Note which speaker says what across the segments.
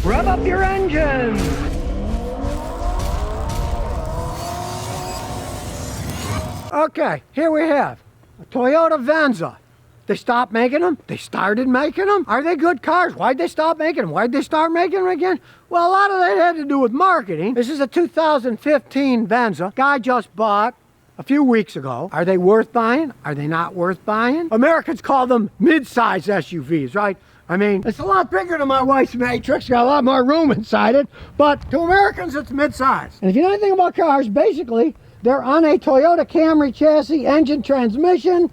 Speaker 1: Rev up your engines! Okay, here we have a Toyota Venza. They stopped making them. They started making them. Are they good cars? Why'd they stop making them? Why'd they start making them again? Well, a lot of that had to do with marketing. This is a 2015 Venza. Guy just bought a few weeks ago. Are they worth buying? Are they not worth buying? Americans call them mid-size SUVs, right? I mean, it's a lot bigger than my wife's Matrix, got a lot more room inside it, but to Americans, it's mid-size. And if you know anything about cars, basically, they're on a Toyota Camry chassis, engine, transmission,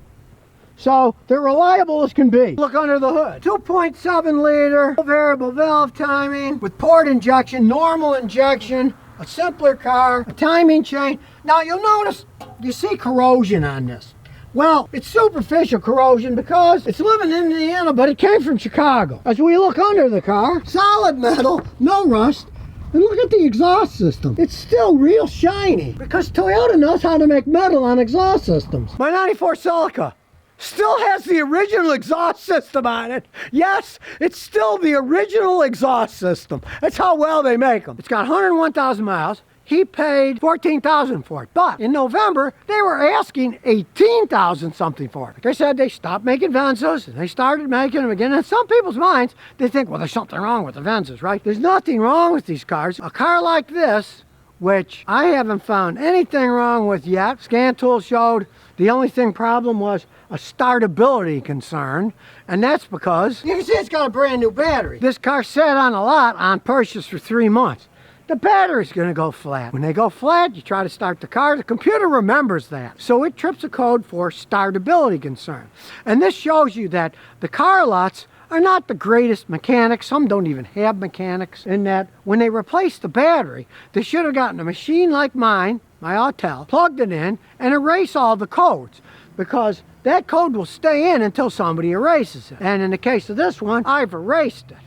Speaker 1: so they're reliable as can be. Look under the hood. 2.7 liter, variable valve timing, with port injection, normal injection, a simpler car, a timing chain. Now you'll notice, you see corrosion on this. Well, it's superficial corrosion because it's living in Indiana, but it came from Chicago. As we look under the car, solid metal, no rust. And look at the exhaust system. It's still real shiny because Toyota knows how to make metal on exhaust systems. My 94 Celica still has the original exhaust system on it. Yes, it's still the original exhaust system. That's how well they make them. It's got 101,000 miles. He paid $14,000 for it, but in November they were asking $18,000 something for it. They said they stopped making Venzas and they started making them again. In some people's minds, they think, well, there's something wrong with the Venzas, right? There's nothing wrong with these cars. A car like this, which I haven't found anything wrong with yet. Scan tool showed the only problem was a startability concern, and that's because you can see it's got a brand new battery. This car sat on a lot on purchase for 3 months. The battery's gonna go flat. When they go flat, you try to start the car, the computer remembers that. So it trips a code for startability concern. And this shows you that the car lots are not the greatest mechanics. Some don't even have mechanics. In that when they replaced the battery, they should have gotten a machine like mine, my Autel, plugged it in and erase all the codes, because that code will stay in until somebody erases it. And in the case of this one, I've erased it.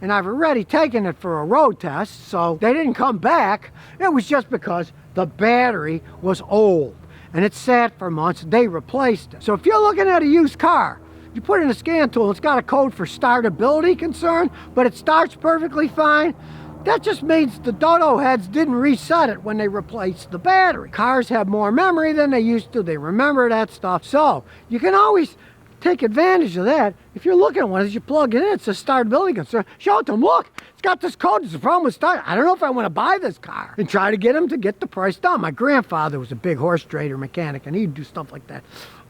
Speaker 1: And I've already taken it for a road test, so they didn't come back. It was just because the battery was old and it sat for months. They replaced it. So if you're looking at a used car, you put in a scan tool, it's got a code for startability concern, but it starts perfectly fine. That just means the dodo heads didn't reset it when they replaced the battery. Cars have more memory than they used to. They remember that stuff. So you can always take advantage of that. If you're looking at one, as you plug it in, it's a startability concern. Show it to them, look, it's got this code, it's a problem with start. I don't know if I want to buy this car. And try to get them to get the price down. My grandfather was a big horse trader mechanic, and he'd do stuff like that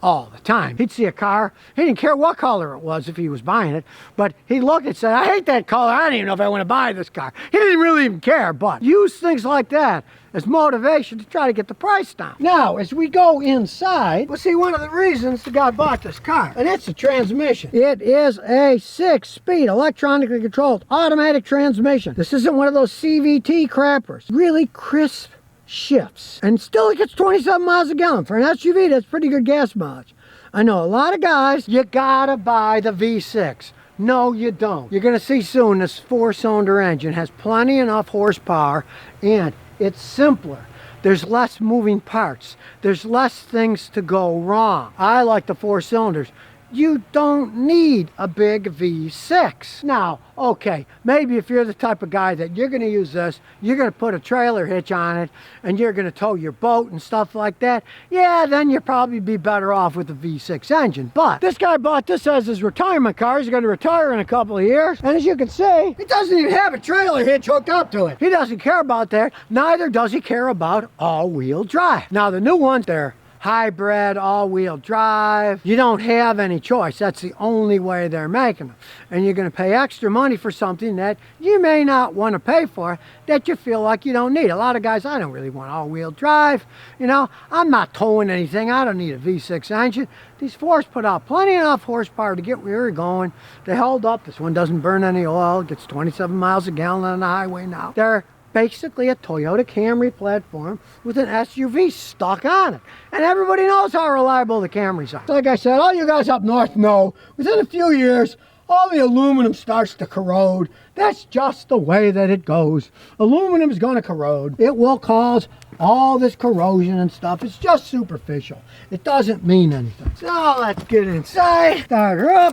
Speaker 1: all the time. He'd see a car, he didn't care what color it was if he was buying it, but he'd look and say, I hate that color, I don't even know if I want to buy this car. He didn't really even care, but use things like that as motivation to try to get the price down. Now, as we go inside, we'll see one of the reasons the guy bought this car, and it's the transmission. It is a 6-speed, electronically controlled, automatic transmission. This isn't one of those CVT crappers. Really crisp shifts, and still it gets 27 miles a gallon. For an SUV, that's pretty good gas mileage. I know a lot of guys, you gotta buy the V6. No, you don't. You're gonna see soon this 4-cylinder engine has plenty enough horsepower, and it's simpler. There's less moving parts. There's less things to go wrong. I like the 4 cylinders. You don't need a big V6. Now, okay, maybe if you're the type of guy that you're gonna use this, you're gonna put a trailer hitch on it, and you're gonna tow your boat and stuff like that, yeah, then you'll probably be better off with the V6 engine. But this guy bought this as his retirement car. He's gonna retire in a couple of years, and as you can see, he doesn't even have a trailer hitch hooked up to it. He doesn't care about that. Neither does he care about all-wheel drive. Now, the new ones, they're hybrid, all-wheel drive. You don't have any choice. That's the only way they're making them. And you're going to pay extra money for something that you may not want to pay for, that you feel like you don't need. A lot of guys, I don't really want all-wheel drive. You know, I'm not towing anything. I don't need a V6 engine. These 4s put out plenty enough horsepower to get where you're going. They hold up. This one doesn't burn any oil. It gets 27 miles a gallon on the highway now. They're basically a Toyota Camry platform with an SUV stuck on it. And everybody knows how reliable the Camrys are. Like I said, all you guys up north know, within a few years, all the aluminum starts to corrode. That's just the way that it goes. Aluminum is going to corrode. It will cause all this corrosion and stuff. It's just superficial. It doesn't mean anything. So let's get inside. Start her up.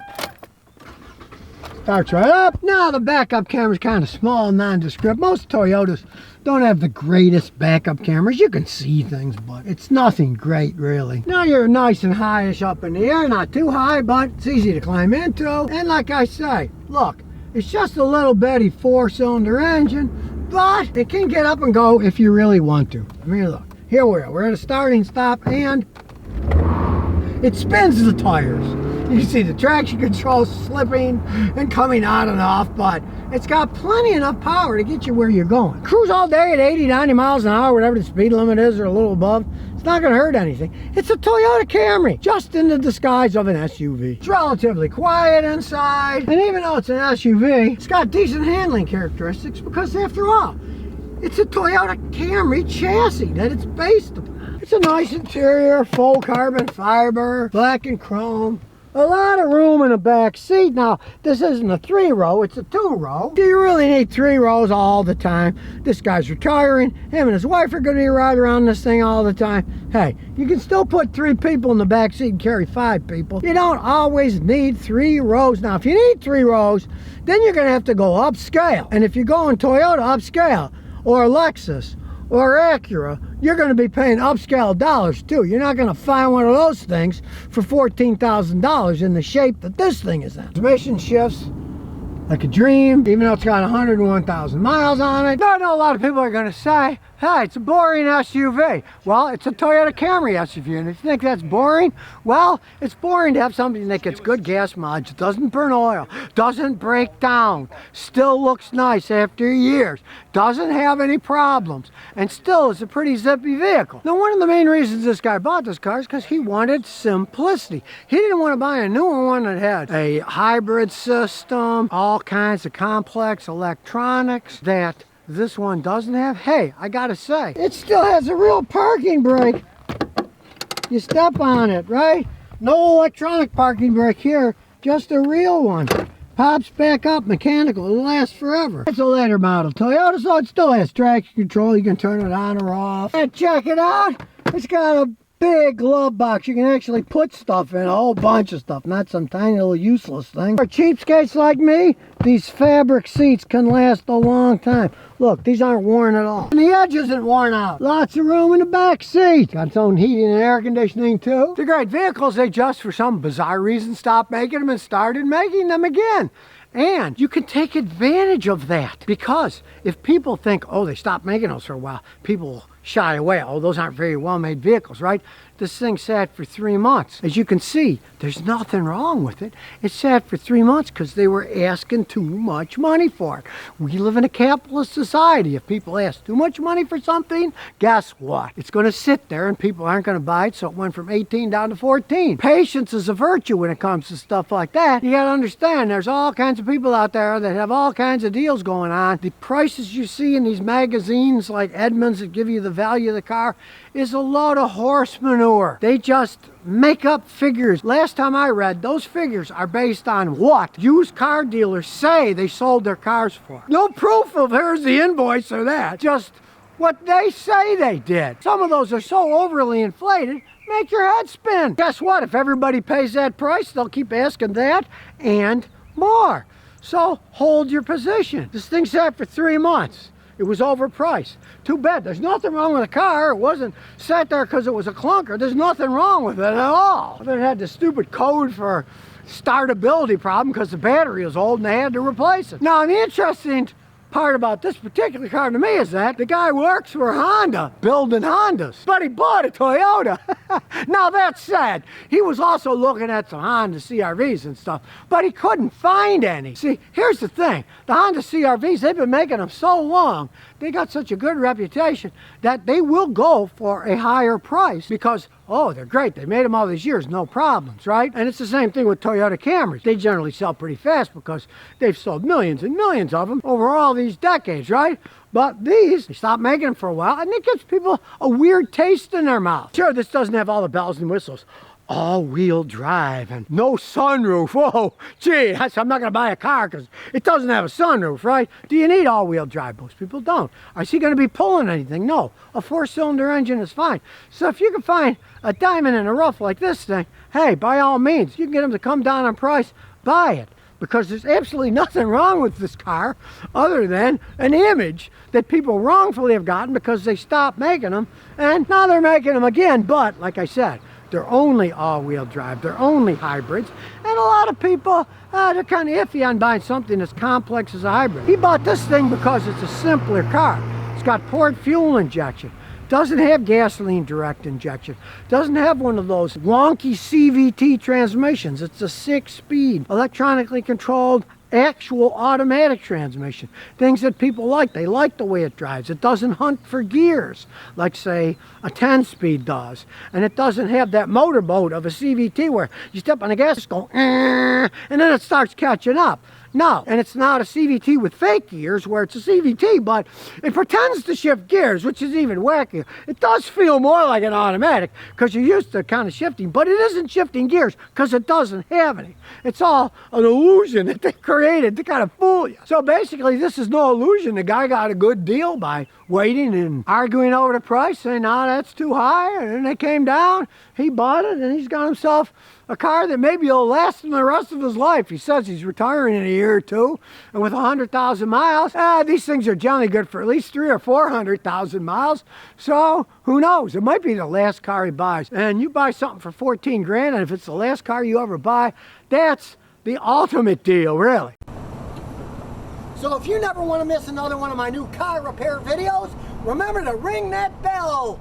Speaker 1: Starts right up. Now the backup camera's kind of small, nondescript. Most Toyotas don't have the greatest backup cameras. You can see things, but it's nothing great, really. Now you're nice and high-ish up in the air. Not too high, but it's easy to climb into. And like I say, look, it's just a little bitty 4-cylinder engine, but it can get up and go if you really want to. I mean, look, here we are. We're at a starting stop, and it spins the tires. You can see the traction control slipping and coming on and off, but it's got plenty enough power to get you where you're going. Cruise all day at 80, 90 miles an hour, whatever the speed limit is, or a little above. It's not going to hurt anything. It's a Toyota Camry, just in the disguise of an SUV. It's relatively quiet inside, and even though it's an SUV, it's got decent handling characteristics because, after all, it's a Toyota Camry chassis that it's based upon. It's a nice interior, full carbon fiber, black and chrome. A lot of room in the back seat. Now, this isn't a 3-row, it's a 2-row. Do you really need 3 rows all the time? This guy's retiring. Him and his wife are going to be riding around this thing all the time. Hey, you can still put 3 people in the back seat and carry 5 people. You don't always need 3 rows. Now, if you need 3 rows, then you're going to have to go upscale. And if you're going Toyota upscale, or Lexus, or Acura, you're going to be paying upscale dollars too. You're not going to find one of those things for $14,000 in the shape that this thing is in. Transmission shifts like a dream, even though it's got 101,000 miles on it. Now, I know a lot of people are going to say, hey, it's a boring SUV. Well, it's a Toyota Camry SUV, and if you think that's boring, well, it's boring to have something that gets good gas mileage, doesn't burn oil, doesn't break down, still looks nice after years, doesn't have any problems, and still is a pretty zippy vehicle. Now, one of the main reasons this guy bought this car is because he wanted simplicity. He didn't want to buy a newer one that had a hybrid system, all kinds of complex electronics that this one doesn't have. Hey, I gotta say, it still has a real parking brake. You step on it, right? No electronic parking brake here, just a real one. Pops back up, mechanical, it'll last forever. It's a later model Toyota, so it still has traction control. You can turn it on or off. And check it out, it's got a big glove box. You can actually put stuff in, a whole bunch of stuff, not some tiny little useless thing. For cheapskates like me, these fabric seats can last a long time. Look, these aren't worn at all. And the edge isn't worn out. Lots of room in the back seat. Got its own heating and air conditioning too. They're great vehicles. They just, for some bizarre reason, stopped making them and started making them again. And you can take advantage of that, because if people think, oh, they stopped making those for a while, people shy away. Oh, those aren't very well-made vehicles, right? This thing sat for 3 months. As you can see, there's nothing wrong with it. It sat for 3 months because they were asking too much money for it. We live in a capitalist society. If people ask too much money for something, guess what? It's going to sit there and people aren't going to buy it, so it went from 18 down to 14. Patience is a virtue when it comes to stuff like that. You got to understand, there's all kinds of people out there that have all kinds of deals going on. The prices you see in these magazines like Edmunds that give you the value of the car is a load of horse manure. They just make up figures. Last time I read, those figures are based on what used car dealers say they sold their cars for. No proof of here's the invoice or that. Just what they say they did. Some of those are so overly inflated, make your head spin. Guess what? If everybody pays that price, they'll keep asking that and more. So hold your position. This thing sat for 3 months. It was overpriced. Too bad. There's nothing wrong with the car. It wasn't sat there because it was a clunker. There's nothing wrong with it at all. It had the stupid code for startability problem because the battery was old and they had to replace it. Now, the interesting part about this particular car to me is that the guy works for Honda, building Hondas, but he bought a Toyota. Now that's sad. He was also looking at some Honda CRVs and stuff, but he couldn't find any. See, here's the thing. The Honda CRVs, they've been making them so long, they got such a good reputation that they will go for a higher price because, oh, they're great. They made them all these years, no problems, right? And it's the same thing with Toyota Camrys. They generally sell pretty fast because they've sold millions and millions of them over all these decades, right? But these, they stopped making them for a while, and it gives people a weird taste in their mouth. Sure, this doesn't have all the bells and whistles. All-wheel drive and no sunroof. Whoa, gee, I'm not going to buy a car because it doesn't have a sunroof, right? Do you need all-wheel drive? Most people don't. Is he going to be pulling anything? No. A 4-cylinder engine is fine. So if you can find a diamond in the rough like this thing, hey, by all means, you can get them to come down on price, buy it. because there's absolutely nothing wrong with this car other than an image that people wrongfully have gotten because they stopped making them, and now they're making them again. But like I said, they're only all-wheel drive, they're only hybrids, and a lot of people, they're kind of iffy on buying something as complex as a hybrid. He bought this thing because it's a simpler car. It's got port fuel injection, doesn't have gasoline direct injection, doesn't have one of those wonky CVT transmissions. It's a 6-speed, electronically controlled, actual automatic transmission. Things that people like. They like the way it drives. It doesn't hunt for gears like, say, a 10-speed does. And it doesn't have that motorboat of a CVT where you step on the gas, it's going, and then it starts catching up. No, and it's not a CVT with fake gears where it's a CVT, but it pretends to shift gears, which is even wackier. It does feel more like an automatic because you're used to kind of shifting, but it isn't shifting gears because it doesn't have any. It's all an illusion that they created to kind of fool you. So basically, this is no illusion. The guy got a good deal by waiting and arguing over the price, saying, no, that's too high, and then they came down, he bought it, and he's got himself a car that maybe will last him the rest of his life. He says he's retiring in a year or two, and with 100,000 miles, these things are generally good for at least 300,000 or 400,000 miles. So who knows? It might be the last car he buys. And you buy something for 14 grand, and if it's the last car you ever buy, that's the ultimate deal, really. So if you never want to miss another one of my new car repair videos, remember to ring that bell.